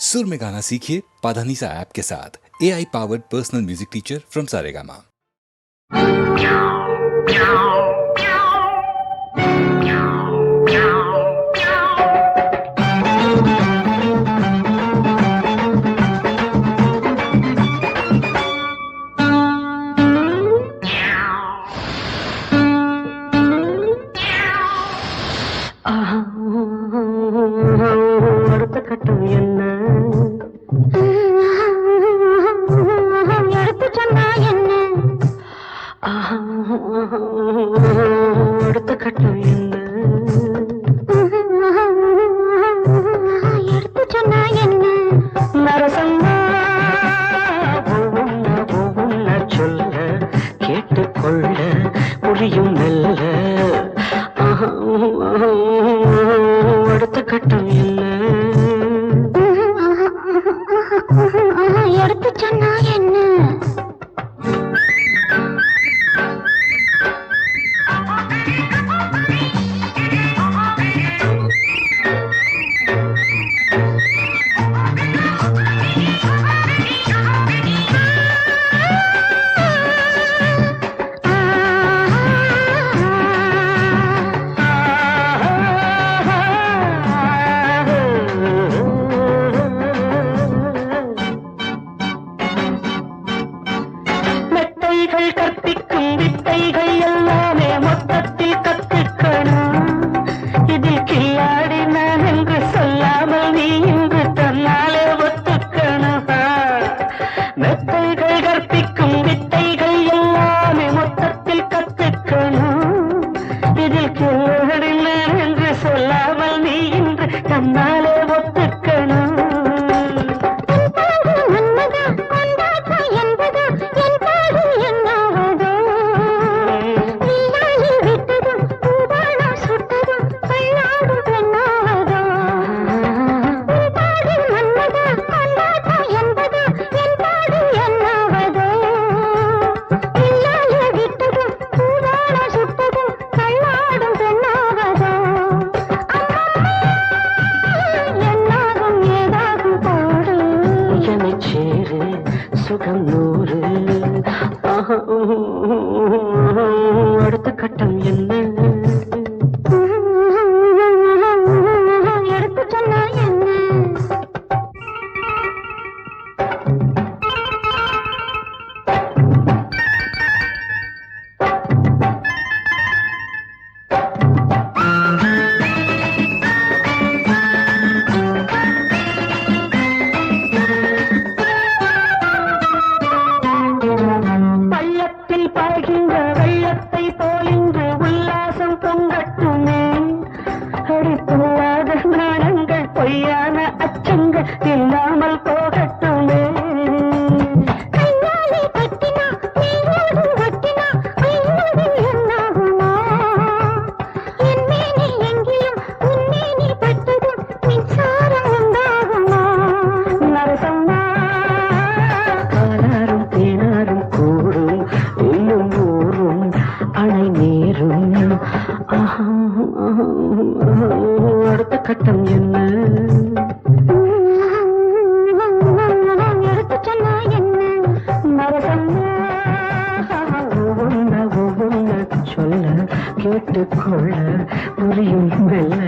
सुर में गाना सीखिए पाधानीसा ऐप के साथ AI powered personal music teacher from Saregama. அடுத்த கட்டம் என்ன எடுத்து சொன்னா என்ன அடுத்த கட்டம் என்ன எடுத்து சொன்னா என்ன நரசம்மா ஒவ்வொன்ன சொல்ல கேட்டுக்கொள்ள முடியும் மெல்ல அடுத்த கட்டம் என்ன எடுத்து சொன்னா என்ன கற்பிக்கும் வித்தைகள் எல்லாமே மொத்தத்தில் கற்றுக்கணும். இதில் கில்லாடி நான் என்று சொல்லாமல் நீ இன்று தன்னாலே ஒத்துக்கணும். மெத்தைகள் கற்பிக்கும் வித்தைகள் எல்லாமே மொத்தத்தில் கற்றுக்கணும். இதில் கில்லாடி நான் என்று சொல்லாமல் நீ இன்று தன்னாலே ஒத்துக்கணும். சுகம் நூறு அடுத்த கட்டம் என்ன எடுத்து சொன்னா என்ன பாய்கின்ற வெள்ளத்தை போலின்று உல்லாசம் பொங்கட்டுமே. அடிப்பொல்லாத நாணங்கள் பொய்யான அச்சங்கள் இல்லாமல் போகட்டுமே. கையாலே கட்டினா நீயோடு ஒட்டினா ஐயோடு என்னாகுமா? என் மேனி எங்கிலும் உன் மேனி பட்டதும் மின்சாரம் உண்டாகுமா? நரசம்மா காலாரும் தேனாரும் கூடும் இன்னும் ஊரும் அணை நீரும் அடுத்த கட்டம் என்ன எடுத்து சொன்னா என்ன நரசம்மா ஒவ்வொன்ன சொல்ல கேட்டுக்கொள்ள புரியும் மெல்ல.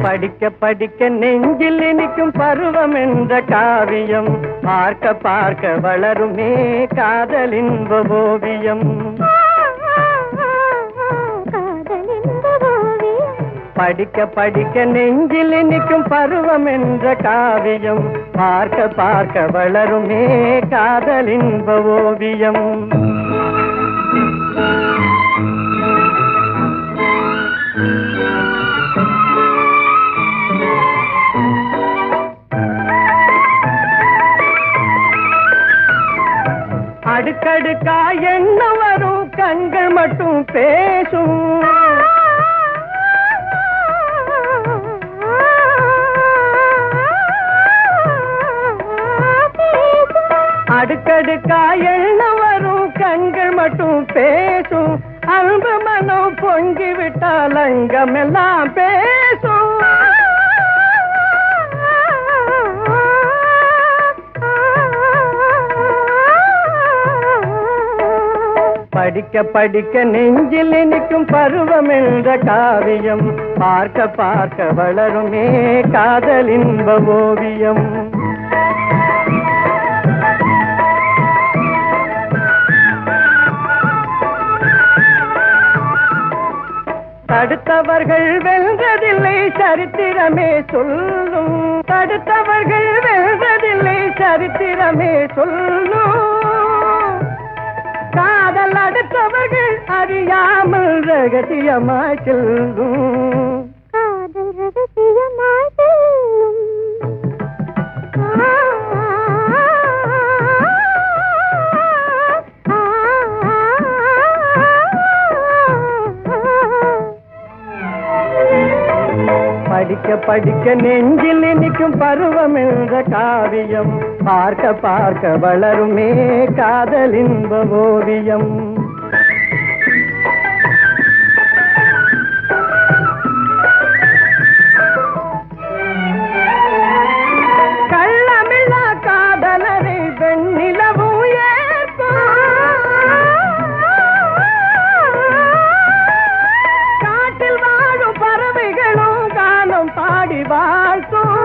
படிக்க படிக்க நெஞ்சில் இனிக்கும் பருவம் என்ற காவியம் பார்க்க பார்க்க வளருமே காதலின் ஓவியம். படிக்க படிக்க நெஞ்சில் இனிக்கும் பருவம் என்ற காவியம் பார்க்க பார்க்க வளருமே காதலின் ஓவியம். அடுக்கடுக்கா என்ன வரும் கண்கள் மட்டும் பேசும். அடுக்கடுக்கா என்ன வரும் அந்தரங்கமெல்லாம் பேசும். படிக்க படிக்க நெஞ்சில் இனிக்கும் பருவம் என்ற காவியம், பார்க்க பார்க்க வளருமே காதல் இன்ப ஓவியம். தடுத்தவர்கள் வென்றதில்லை சரித்திரமே சொல்லும். தடுத்தவர்கள் வென்றதில்லை சரித்திரமே சொல்லும். காதல் அடுத்தவர்கள் அறியாமல் ரகசியமாய் செல்லும். காதல் ரகசியமாய் செல்லும். படிக்க படிக்க நெஞ்சில் இனிக்கும் பருவம் என்ற காவியம், பார்க்க பார்க்க வளருமே காதல் இன்ப ஓவியம். கள்ளமில்லா காதலரை வெண்ணிலவும் ஏற்கும். காட்டில் வாழும் பறவைகளும் காலம் பாடி வாழ்த்தும்.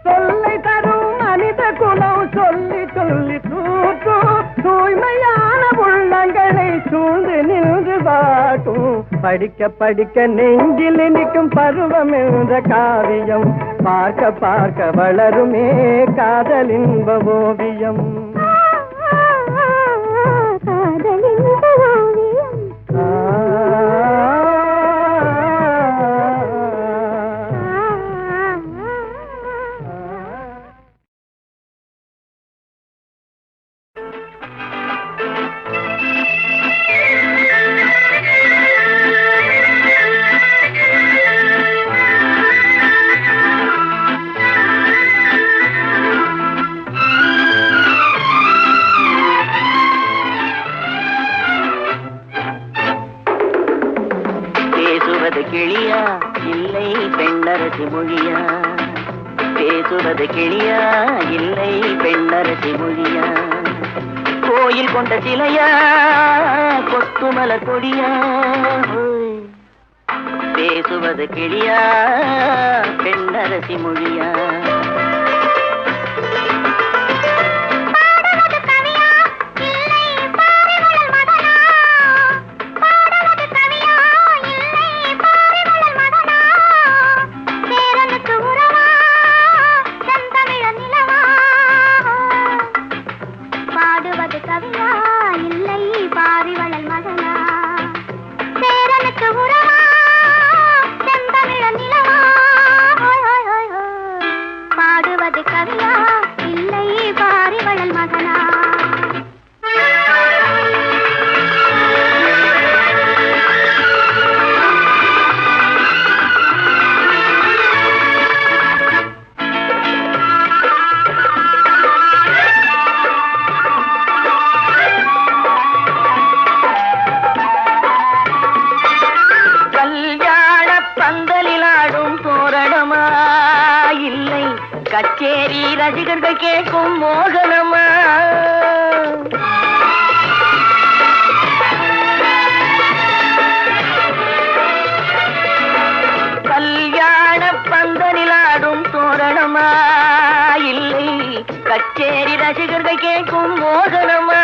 சொல்லை தரும் மனித குலம் சொல்லி சொல்லி தூக்கும். தூய்மையான உள்ளங்களை சூழ்ந்து நின்று வாட்டும். படிக்க படிக்க நெஞ்சில் இனிக்கும் பருவம் என்ற காவியம், பார்க்க பார்க்க வளருமே காதல் இன்ப ஓவியம். காதல் இன்ப ஓவியம். கிளியா இல்லை பெண்ணரசி மொழியா? பேசுவது கிளியா இல்லை பெண்ணரசி மொழியா? கோயில் கொண்ட சிலையா கொத்துமல கொடியா? பேசுவது கிளியா பெண்ணரசி மொழியா? கச்சேரி ரசிகர்கள் கேட்கும் மோகனமா? கல்யாண பந்தலிலாடும் தோரணமா? இல்லை கச்சேரி ரசிகர்கள் கேட்கும் மோகனமா?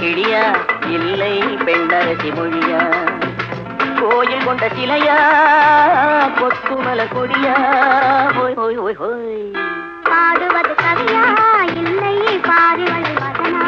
கிளியா இல்லை பெண்ணரசி மொழியா? கோயில் கொண்ட சிலையா கொத்துமல கொடியா? ஹோய் ஹோய் ஹோய் ஹோய். பாடுவது கவியா இல்லை பாரிவள் வதனா?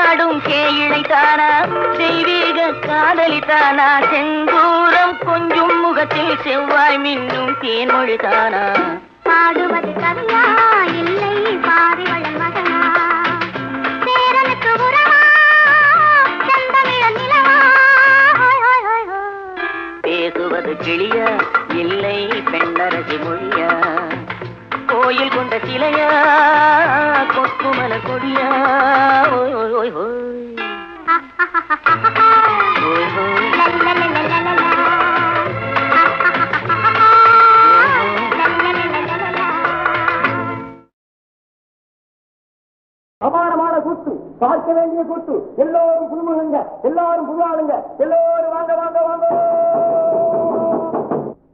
ஆடும் கேயிழைத்தானா தெய்வீக காதலித்தானா செந்தூரம் கொஞ்சம் முகத்தில் செவ்வாய் மின்னும் தேன்மொழிதானா பாடுவது கவியா இல்லை பாரிவளன் மகனா சேரனுக்கு உறவா செந்தமிழ நிலவா பேசுவது கிளியா இல்லை பெண்ணரசி மொழியா கோயில் கொண்ட சிலையா கொத்துமல கொடியா ஓய் ஓய் ஓய் ஓய் ஓய் ஓய் அபாரமான கூத்து, பார்க்க வேண்டிய கூத்து. எல்லோரும் புதுமுகங்க, எல்லாரும் புதுவாளுங்க, எல்லோரும் வாங்க வாங்க வாங்க.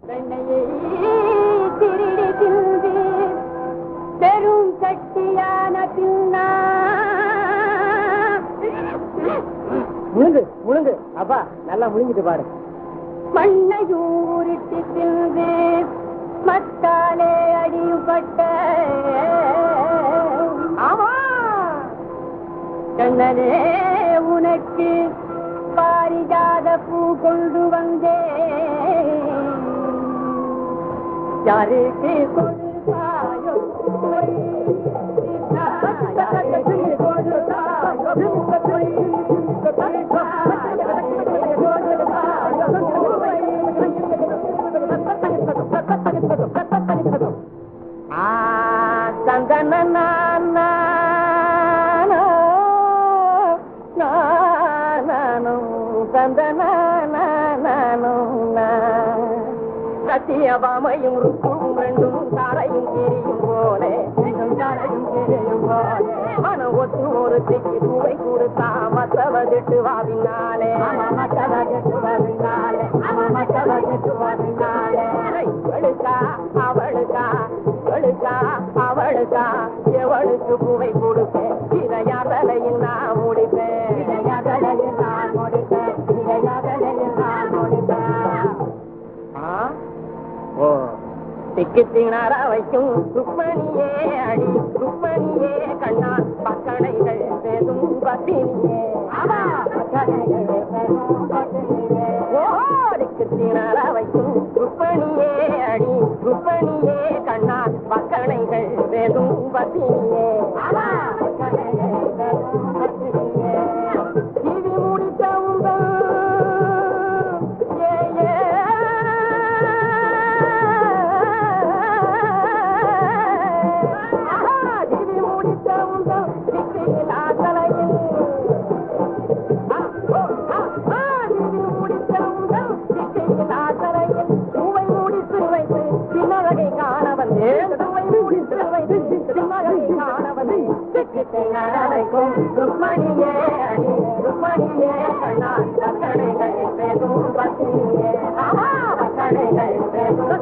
பெண்ணையை திருடி தின்று பெரும் கட்டியான பின்னா முழுங்கு முழுங்கு, அப்பா நல்லா முழுங்கிட்டு பாரு. மண்ணையும் உருட்டி தின்று மத்தாலே அடியுபட்ட ஆமா கண்ணனே உனக்கு பாரிஜாத பூ கொண்டு வந்தேன் யாருக்கு கொடுத்தாயோ சத்தியபாமையும் ருக்கும் ரெண்டும் தாரையும் கீரியும் போலே தாரையும் கீரியும் போலே மன ஒத்து ஒரு திக்கு தூவை கொடுத்தா மத்தவ திட்டுவா பின்னாலே மத்தவ திட்டுவா பின்னாலே மத்தவ திட்டுவா பின்னாலே அவளுக்கா அவளுக்கா அவளுக்கா அவளுக்கா எவளுக்கு பூவை கொடுப்பேன் இதையா தலையில் நான் முடிப்பேன் இதையா தலையில் நான் முடிப்பேன் இதையா தலையில் நான் முடிப்பேன். ஓ திக்கித்தினாரா வைக்கும் ருக்மணியே அடி ருக்மணியே கண்ணா பக்கணைகள் பேசும் பத்தினியே ஓ திக்கித்தினாரா வைக்கும் ருக்மணியே அடி ருக்மணியே கண்ணா பக்கணைகள் பேசும் பத்தினியே இது முடித்தவுங்க ருக்மணியே அடி ருக்மணியே கண்ணா பக்கணைகள் பேசும் பத்தினியே பக்கணைகள் பேசும்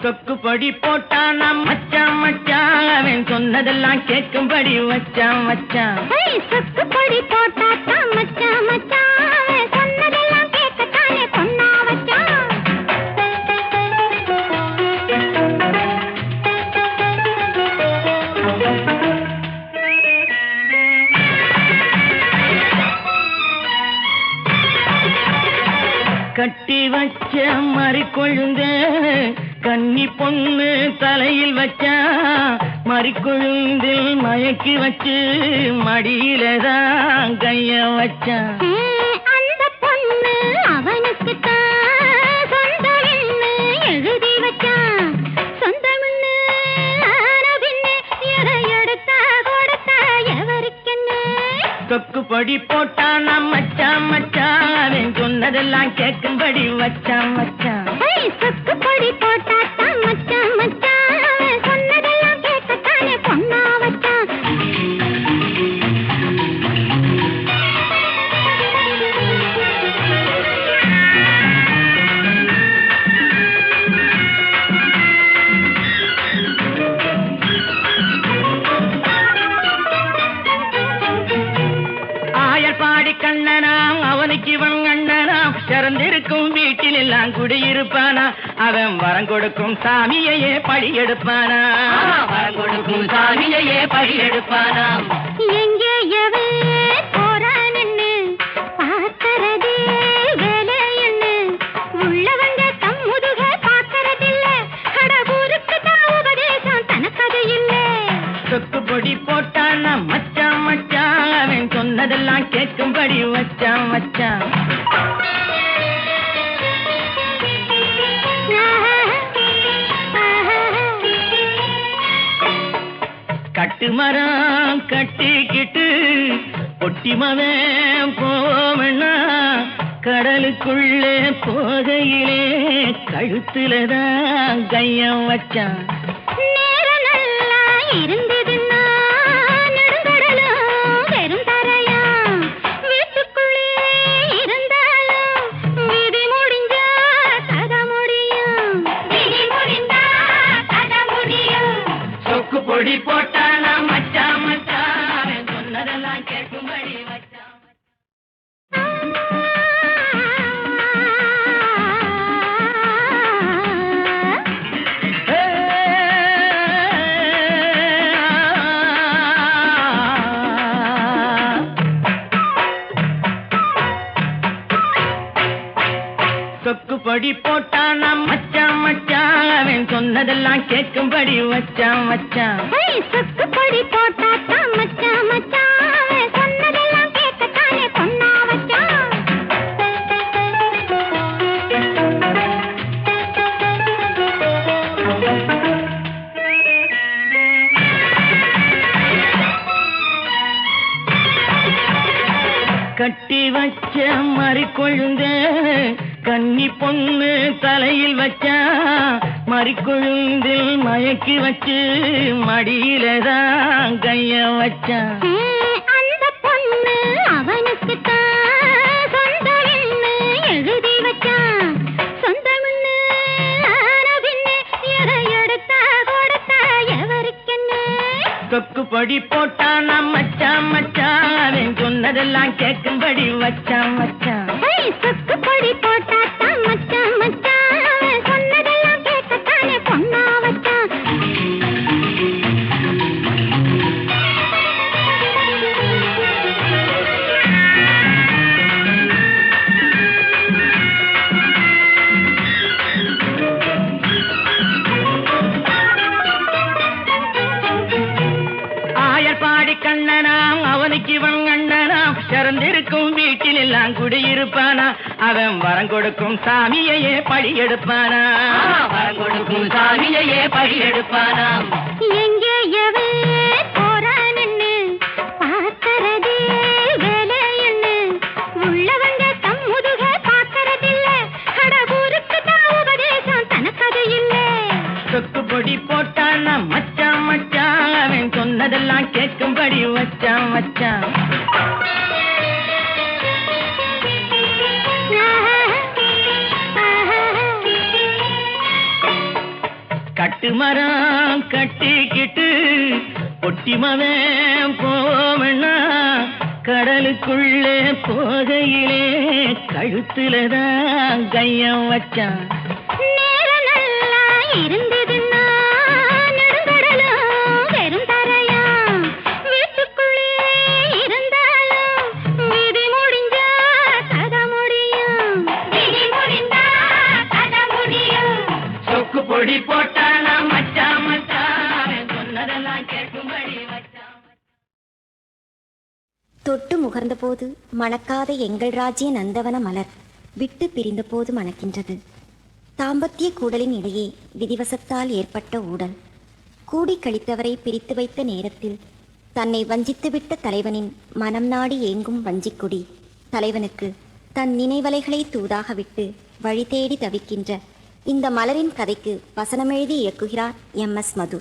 சொக்குப்படி போட்டான் மச்சான் மச்சான் அவன் சொன்னதெல்லாம் கேட்கும்படி வச்சான் மச்சான் சொக்குப்படி போட்டா மச்சான் மச்சான் சொன்னதெல்லாம் கேட்கத்தானே சொன்னா வச்சான் கட்டி வச்ச மறி கொழுந்த கன்னி பொண்ணு தலையில் வச்சா மறிக்குழுந்தில் மயக்கி வச்சு மடியிலதான் கைய வச்சான். அந்த பொண்ணு அவனுக்கு தான் சொந்தம்னு எழுதி வச்சான். சொந்தம்னு ஆன பின்னே எதை எடுத்தா கொடுத்தா எவருக்கென்ன? கொக்கு பொடி போட்டான் மச்சான் மச்சான், அவன் சொன்னதெல்லாம் கேட்கும்படி வச்சான் வச்சான். சொக்கு பொடி போட்டாத்தான் மச்சான் மச்சான், அவன் சொன்னதெல்லாம் கேட்கத்தானே பொண்ணா வச்சான். ஆயர்பாடி கண்ணனாம் அவனுக்கு இவன் அண்ணனாம், திறந்திருக்கும் வீட்டில் எல்லாம் குடியிருப்பானா, அவன் வரம் கொடுக்கும் சாமியையே பழி எடுப்பானா, வரம் கொடுக்கும் சாமியையே பழி எடுப்பானா. எங்கே எவன் போறான்னு பார்க்கறதே வேலைன்னு, உள்ளவங்க தம் முதுக பார்க்கறதில்ல, கடவுருக்கு தான் உபதேசம் தனக்கது இல்ல. சொக்கு பொடி போட்டானா மச்சான் மச்சான், அவன் சொன்னதெல்லாம் கேட்கும்படி வச்சான் வச்சான். கட்டு மரம் கட்டிக்கிட்டு பொட்டிமவன் போவனா, கடலுக்குள்ளே போகையிலே கழுத்துலதான் கையம் வச்சான். நேரம் நல்லா இருந்ததுன்னா நெடுங்கடலும் வெறும் தரையா, வீட்டுக்குள்ளே இருந்தாலும் விதி முடிஞ்சா கதை முடியும், விதி முடிந்தா கதை முடியும். சொக்கு பொடி போட்டானா மச்சான் மச்சான், அவன் சொன்னதெல்லாம் கேட்கும்படி வச்சான். சொக்கு பொடி போட்டானா மச்சான் மச்சான், அவன் சொன்னதெல்லாம் கேட்கும்படி வச்சான் வச்சான். சொக்கு பொடி போட்டாத்தான் மச்சான் மச்சான், அவன் சொன்னதெல்லாம் கேட்கத்தானே பொண்ணா வச்சான். கட்டி வச்ச மறிக்கொழுந்த கன்னி பொண்ணு தலையில் வச்சா, மறிக்கொழுந்தில் மயக்கி வச்சு மடியிலதான் கைய வச்சான். அந்த பொண்ணு அவனுக்கு தான் சொந்தம்னு எழுதி வச்சான். சொந்தம்னு ஆன பின்னே எதை எடுத்தா கொடுத்தா எவருக்கென்ன? கொக்கு பொடி போட்டான் மச்சான் மச்சான், அவன் சொன்னதெல்லாம் கேட்கும்படி வச்சான் வச்சான். சொக்கு பொடி போட்டாத்தான் மச்சான் மச்சான், அவன் சொன்னதெல்லாம் கேட்கத்தானே பொண்ணா வச்சான். ஆயர்பாடி கண்ணனாம் அவனுக்கு இவன் அண்ணனாம், திறந்திருக்கும் வீட்டில் எல்லாம் குடியிருப்பானா, அவன் வரம் கொடுக்கும் சாமியையே பழி எடுப்பானா, வரம் கொடுக்கும் சாமியையே பழி எடுப்பானா. எங்கே எவன் போறான்னு பார்க்கறதே வேலைன்னு, உள்ளவங்க தம் முதுக பார்க்கறதில்ல, கடவுருக்கு தான் உபதேசம் தனக்கது இல்ல. சொக்கு பொடி போட்டானா மச்சான் மச்சான், அவன் சொன்னதெல்லாம் கேட்கும்படி வச்சான் வச்சான். கட்டு மரம் கட்டிக்கிட்டு பொட்டிமவன் போவனா, கடலுக்குள்ளே போகையிலே கழுத்துலதான் கையம் வச்சான். நேரம் நல்லா இருந்ததுன்னா நெடுங்கடலும் வெறும் தரையா, வீட்டுக்குள்ளே இருந்தாலும் விதி முடிஞ்சா கதை முடியும், விதி முடிந்தா கதை முடியும். சொக்கு பொடி போட்டானா மச்சான் மச்சான், அவன் சொன்னதெல்லாம் தொட்டு முகர்ந்தபோது மணக்காத எங்கள் ராஜ்ய நந்தவன மலர் விட்டு பிரிந்தபோது மணக்கின்றது. தாம்பத்திய கூடலின் இடையே விதிவசத்தால் ஏற்பட்ட ஊடல். கூடி கழித்தவரை பிரித்து வைத்த நேரத்தில் தன்னை வஞ்சித்துவிட்ட தலைவனின் மனம் நாடி ஏங்கும் வஞ்சிக்குடி தலைவனுக்கு தன் நினைவலைகளை தூதாக விட்டு வழி தேடி தவிக்கின்ற இந்த மலரின் கதைக்கு வசனமெழுதி இயக்குகிறார் MS மது.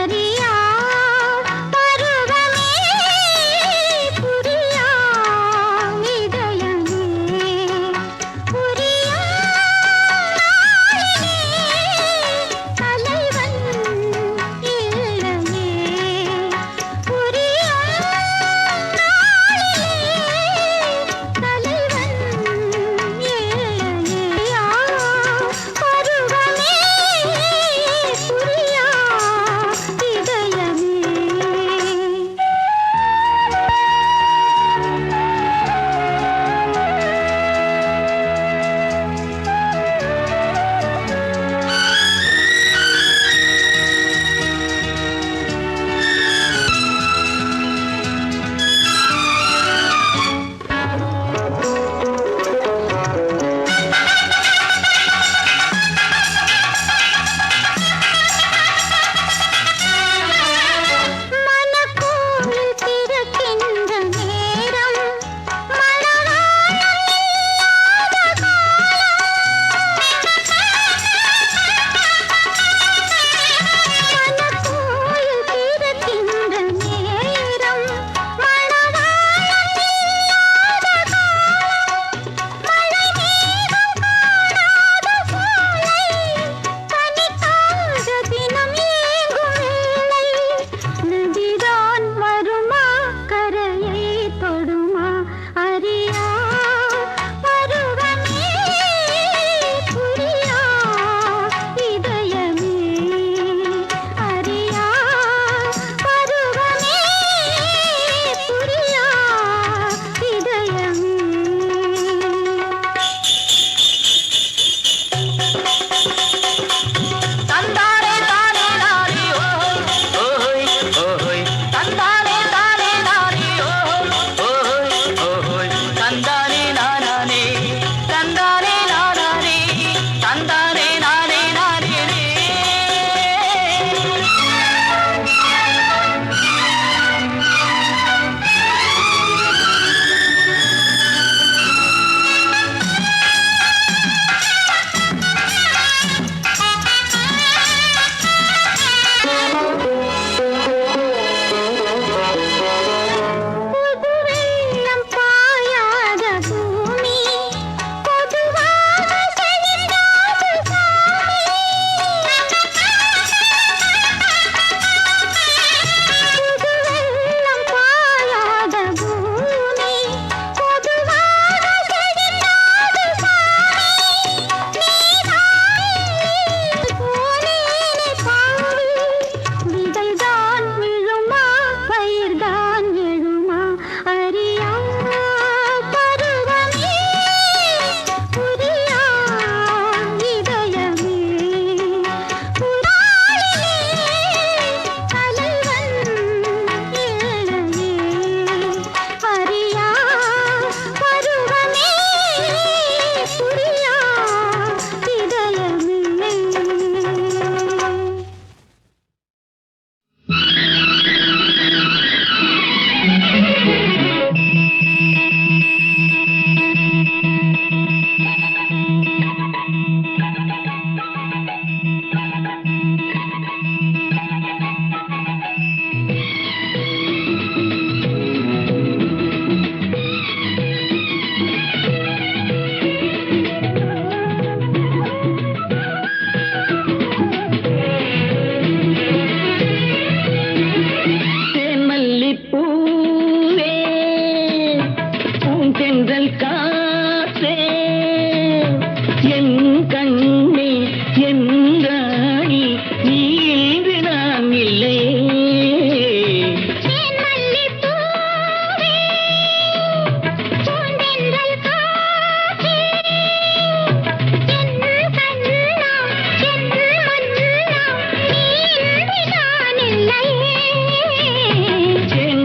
அறியா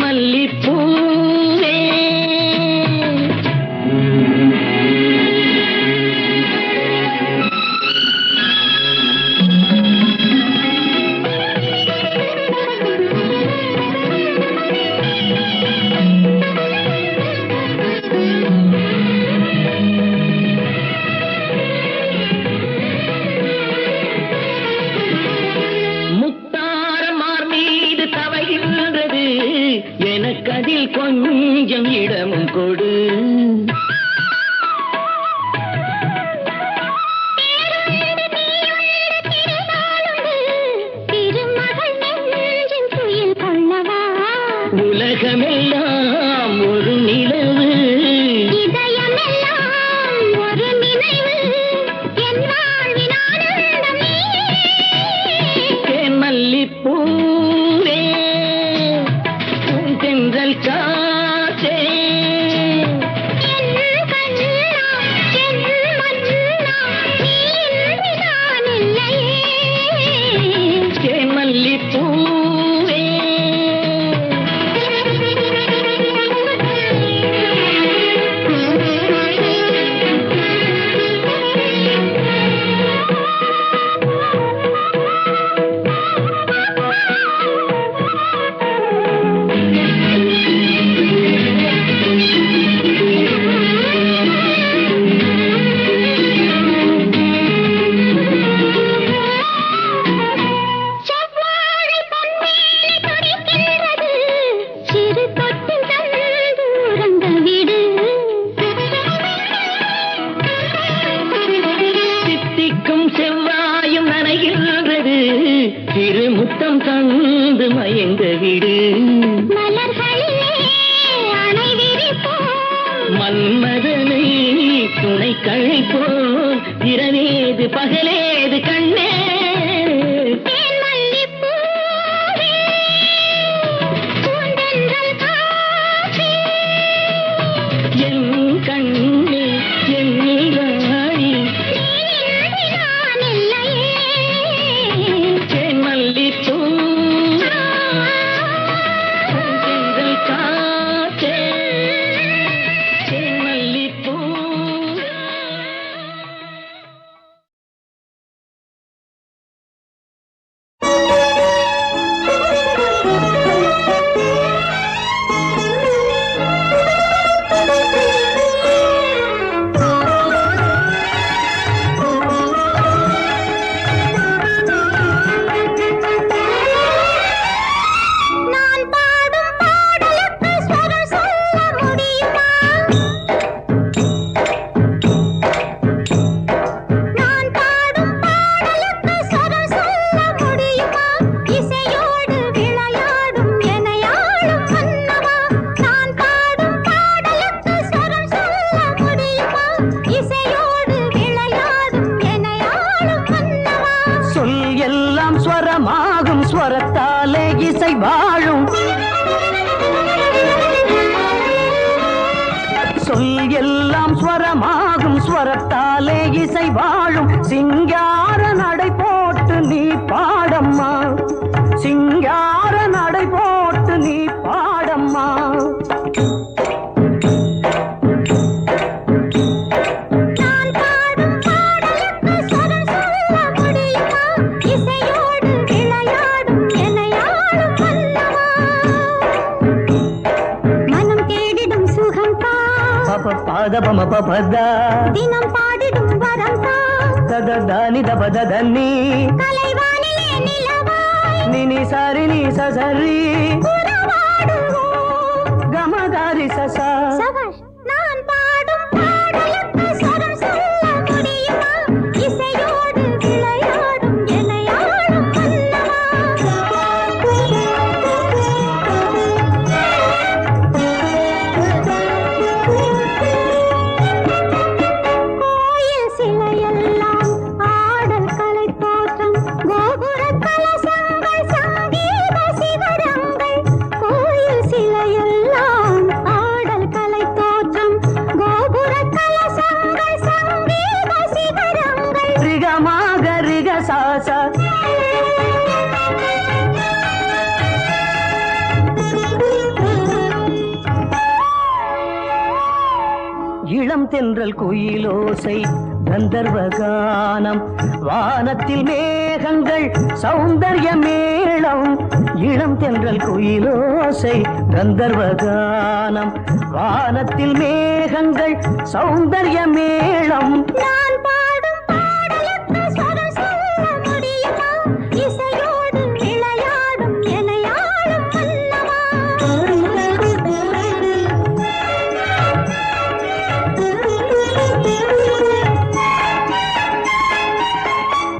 மல்லிப்பூவே முத்தாரமார் மீது தவைகின்றது எனக்கதில் கொஞ்சம் இடமும் கொடு திருமகள் நெஞ்சின் துயில் கொள்ளவா உலகமெல்லாம் ஒரு நிலவு இதயமெல்லாம் ஒரு நினைவு என் வாழ்வின் ஆனந்தம் நீ. தேன் மல்லிப்பூவே தென்றல் காற்றே என் கண்ணா, என் மன்னா, நீ இன்றி நான் இல்லையே. தேன் மல்லிப்பூவே செவ்வாழை பொன்மேனி துடிக்கின்றது, சிறு தொட்டில் தந்து உறங்க விடு. சித்திக்கும் செவ்வாயும் நனைகின்றது திருமுத்தம் தந்து மயங்க விடு மலர்களிலே அணை விரிப்போம், மன்மதனை துணை கழைப்போம் இரவேது பகலேது கண்ணே தேன் மல்லிப்பூவே, பூந்தென்றல் காற்றே, என் கண்ணே என் ராணி நீ இன்றி நான் இல்லையே. தேன் மல்லிப்பூ தென்றல் காற்றே தேன் மல்லிப்பூ நான் பாடும் பாடலுக்கு ஸ்வரம் சொல்ல முடியுமா? நான் பாடும் பாடலுக்கு ஸ்வரம் சொல்ல முடியுமா? இசையோடு விளையாடும் எனையாளும் மன்னவா. நான் பாடும் பாடலுக்கு ஸ்வரம் சொல்ல முடியுமா? இசையோடு விளையாடும் எனையாளும் மன்னவா. சொல் எல்லாம் ஸ்வரமாகும் ஸ்வரத்தாலே இசை வாழும் சொல் எல்லாம் ஸ்வரமாகும் ஸ்வரத்தாலே இசை வாழும் சிங்கார நடை போட்டு நீ பாடம்மா சிங்கார நடை போட்டு நீ பாடம்மா நான் பாடும் பாடலுக்கு ஸ்வரம் சொல்ல முடியுமா? இசையோடு விளையாடும் எனையாளும் மன்னவா. மனம் தேடிடும் சுகம் தான், பப பாத பம பபதா தினம் பாடிடும் வரம் தான். தததானி தபததன்னி கலைவானிலே நிலவாய் நினி சரி நீ சசரி உறவாடுவோம். கமதாரி சசா சபாஷ். நான் பாடும் பாடலுக்கு ஸ்வரம் சொல்ல முடியுமா? இசையோடு விளையாடும் எனையாளும் கோயில் சிலையெல்லாம் ஆடல் கலை தோற்றம், கோபுர கலசங்கள் சங்கீத சிகரம். இளம் தென்றல் குயிலோசை கந்தர்வகானம் வானத்தில் மேகங்கள் சௌந்தர்ய மேளம் இளம் தென்றல் குயிலோசை கந்தர்வகானம் வானத்தில் மேகங்கள் சௌந்தர்ய மேளம் நான் பாடும் பாடலுக்கு சொல் சொல்ல முடியுமா இசையோடு விளையாடும் எனையாளும்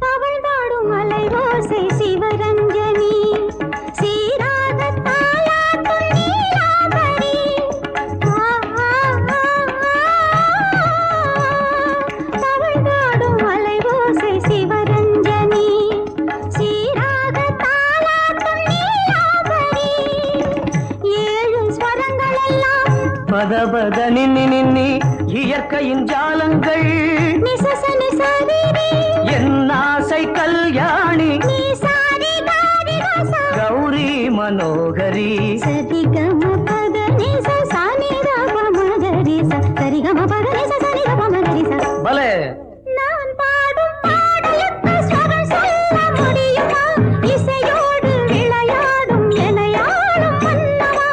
அவள்தாடும் அலைவோசை சிவரஞ்சனி சீராத தாலாட்டும் நீலாம்பரி அவள்தாடும் அலைவோசை சிவரஞ்சனி சீராத தாலாட்டும் நீலாம்பரி ஏழு ஸ்வரங்கள் எல்லாம் பதபத நின்னி இயற்கையின் ஜாலங்கள் நிசச நிசரிரி என் ஆசை கல்யாணி நீ சாரி காரி ரசா கௌரி மனோகரி சரிகம பதனிச சானிரப மகரிச சரிகம பதனிச சரிகம மகரிச பலே நான் பாடும் பாடலுக்கு ஸ்வரம் சொல்ல முடியுமா இசையோடு விளையாடும் எனையாளும் மன்னவா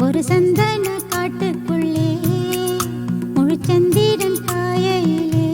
ஒரு சந்தன காட்டுக்குள்ளே முழுச்சந்திரன் காயையிலே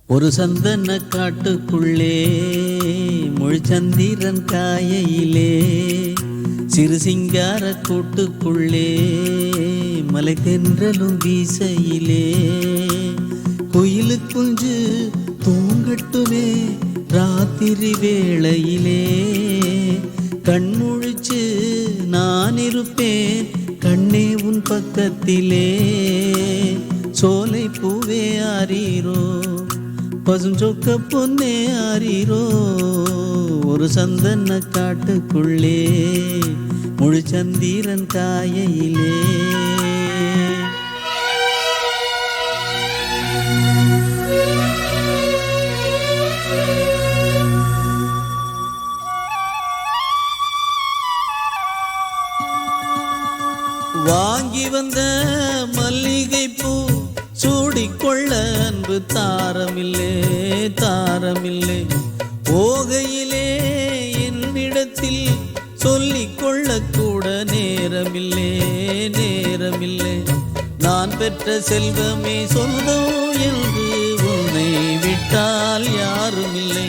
ஒரு சந்தன காட்டுக்குள்ளே முழுச்சந்திரன் காயையிலே சிறு சிங்கார கூட்டுக்குள்ளே மலை தென்றலும் வீசையிலே குயிலு குஞ்சு தூங்கட்டுமே ராத்திரி வேளையிலே கண்முழிச்சு நான் இருப்பேன் கண்ணே உன் பக்கத்திலே சோலை பூவே ஆரீரோ பசுஞ்சொக்க பொன்னே ஆரீரோ ஒரு சந்தன காட்டுக்குள்ளே முழுச்சந்திரன் காயையிலே வாங்கி வந்த மல்லிகை பூ சூடிக்கொள்ள அன்பு தாரமில்லே தாரமில்லை போகையிலே என்னிடத்தில் சொல்லிக்கொள்ள கூட நேரமில்லை நேரமில்லை நான் பெற்ற செல்வமே சொந்தம் என்று உன்னை விட்டால் யாருமில்லை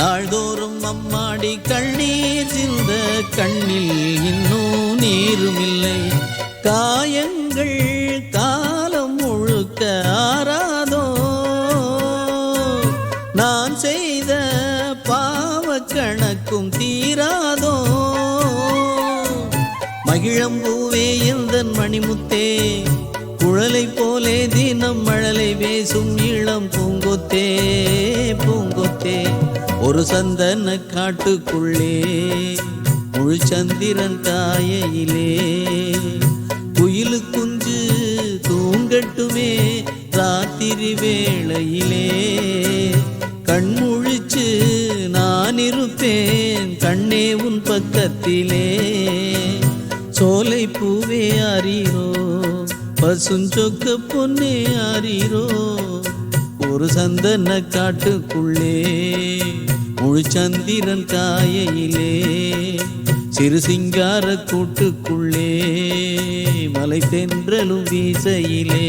நாள்தோறும் அம்மாடி கண்ணீர் சிந்த கண்ணில் இன்னும் நீருமில்லை காயங்கள் காலம் முழுக்க ஆறாதோ நான் செய்த பாவ கணக்கும் தீராதோ மகிழம்பூவே எந்தன் மணிமுத்தே குழலை போலே தினம் மழலை பேசும் இளம் பூங்கொத்தே பூங்கொத்தே ஒரு சந்தன காட்டுக்குள்ளே முழுச்சந்திரன் காயையிலே குயிலு குஞ்சு தூங்கட்டுமே ராத்திரி வேளையிலே கண்முழிச்சு நான் இருப்பேன் கண்ணே உன் பக்கத்திலே சோலை பூவே ஆரீரோ பசுஞ்சொக்க பொன்னே ஆரீரோ ஒரு சந்தன காட்டுக்குள்ளே முழுச்சந்திரன் காயையிலே சிறு சிங்கார கூட்டுக்குள்ளே மலை தென்றலும் வீசையிலே